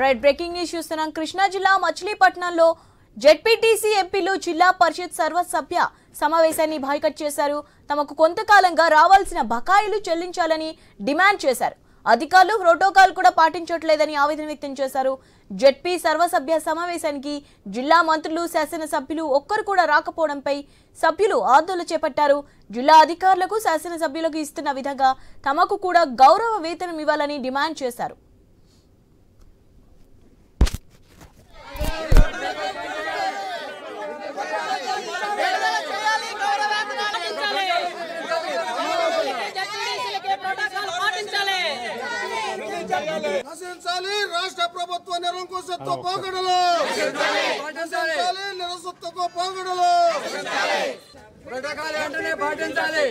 Right breaking news చూస్తున్నాం. కృష్ణా జిల్లా మచిలీపట్నంలో జెడ్పీటీసీ ఎంపీలు జిల్లా పరిషత్ సర్వసభ్య సమావేశాన్ని బాయ్కాట్ చేశారు. తమకు కొంతకాలంగా రావాల్సిన బకాయిలు చెల్లించాలని డిమాండ్ చేశారు. అధికారులు ప్రోటోకాల్ కూడా పాటించట్లేదని ఆవేదన వ్యక్తం చేశారు. జెడ్పీ సర్వసభ్య సమావేశానికి జిల్లా మంత్రులు, శాసనసభ్యులు ఒక్కరు కూడా రాకపోవడంపై సభ్యులు ఆందోళన చేపట్టారు. జిల్లా అధికారులకు, శాసనసభ్యులకు ఇస్తున్న విధంగా తమకు కూడా గౌరవ వేతనం ఇవ్వాలని డిమాండ్ చేశారు. నశించాలి రాష్ట్ర ప్రభుత్వ నిరంకుశత్వ పోకడలు, నశించాలి నిరసత్వ పోకడలు, ప్రోటోకాల్ వెంటనే పాటించాలి.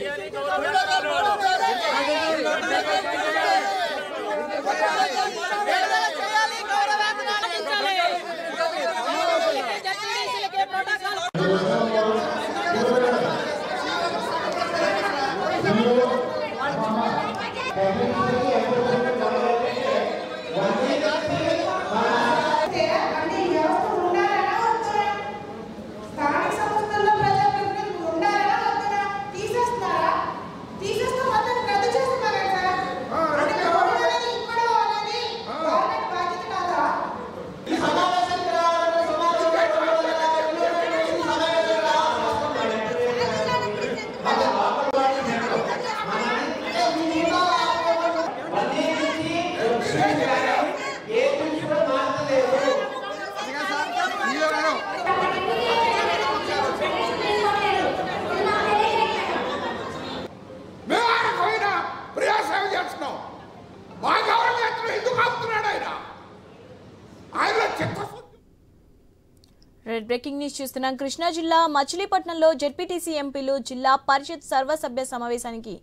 బ్రేకింగ్ న్యూస్ చూస్తున్నాం. కృష్ణా జిల్లా మచిలీపట్నంలో జెడ్పీటీసీ ఎంపీలు జిల్లా పరిషత్ సర్వసభ్య సమావేశానికి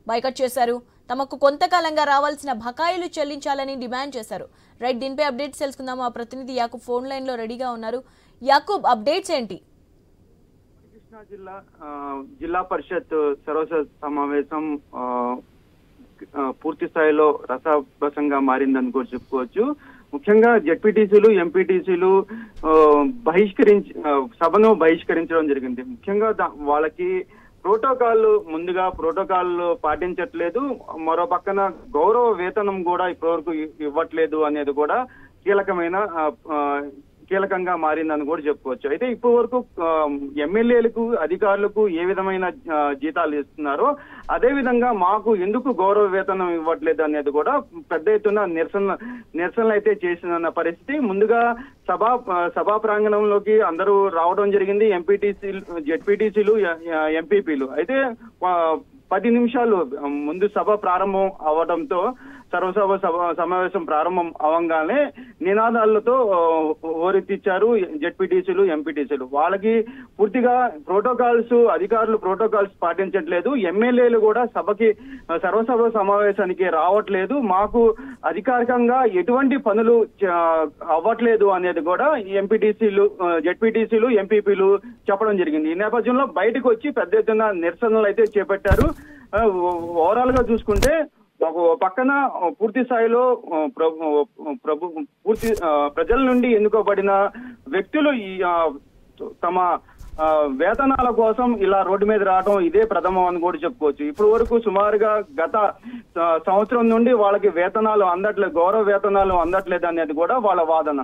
బాయ్కాట్ చేశారు. తమకు కొంతకాలంగా రావాల్సిన బకాయిలు చెల్లించాలని డిమాండ్ చేశారు. రైట్, దీనిపై అప్డేట్స్ తెలుసుకుందాం. మా ప్రతినిధి యాకూబ్ ఫోన్ లైన్ లో రెడీగా ఉన్నారు. యాకూబ్, అప్డేట్స్ ఏంటి? కృష్ణా జిల్లా పరిషత్ సర్వసభ్య సమావేశం పూర్తి స్థాయిలో రసాభసంగా మారిందని కూడా చెప్పుకోవచ్చు. ముఖ్యంగా జెడ్పీటీసీలు, ఎంపీటీసీలు సభను బహిష్కరించడం జరిగింది. ముఖ్యంగా వాళ్ళకి ముందుగా ప్రోటోకాల్ పాటించట్లేదు, మరో పక్కన గౌరవ వేతనం కూడా ఇప్పటివరకు ఇవ్వట్లేదు అనేది కూడా కీలకంగా మారిందని కూడా చెప్పుకోవచ్చు. అయితే ఇప్పటి వరకు ఎమ్మెల్యేలకు, అధికారులకు ఏ విధమైన జీతాలు ఇస్తున్నారో అదే విధంగా మాకు ఎందుకు గౌరవ వేతనం ఇవ్వట్లేదు అనేది కూడా పెద్ద ఎత్తున నిరసనలు అయితే చేసిన పరిస్థితి. ముందుగా సభా ప్రాంగణంలోకి అందరూ రావడం జరిగింది, జెడ్పీటీసీలు, ఎంపీపీలు. అయితే 10 నిమిషాలు ముందు సభ ప్రారంభం అవడంతో సమావేశం ప్రారంభం అవ్వగానే నినాదాలతో ఓరెత్తిచ్చారు జెడ్పీటీసీలు, ఎంపీటీసీలు. వాళ్ళకి పూర్తిగా అధికారులు ప్రోటోకాల్స్ పాటించట్లేదు, ఎమ్మెల్యేలు కూడా సర్వసభ సమావేశానికి రావట్లేదు, మాకు అధికారికంగా ఎటువంటి పనులు అవ్వట్లేదు అనేది కూడా జెడ్పీటీసీలు, ఎంపీపీలు చెప్పడం జరిగింది. ఈ నేపథ్యంలో బయటకు వచ్చి పెద్ద ఎత్తున నిరసనలు అయితే చేపట్టారు. ఓవరాల్ గా చూసుకుంటే పక్కన పూర్తి స్థాయిలో ప్రజల నుండి ఎన్నుకోబడిన వ్యక్తులు తమ వేతనాల కోసం ఇలా రోడ్డు మీద రావడం ఇదే ప్రథమం అని కూడా చెప్పుకోవచ్చు. ఇప్పటి వరకు సుమారుగా గత సంవత్సరం నుండి వాళ్ళకి వేతనాలు అందట్లేదు, గౌరవ వేతనాలు అందట్లేదు అనేది కూడా వాళ్ళ వాదన.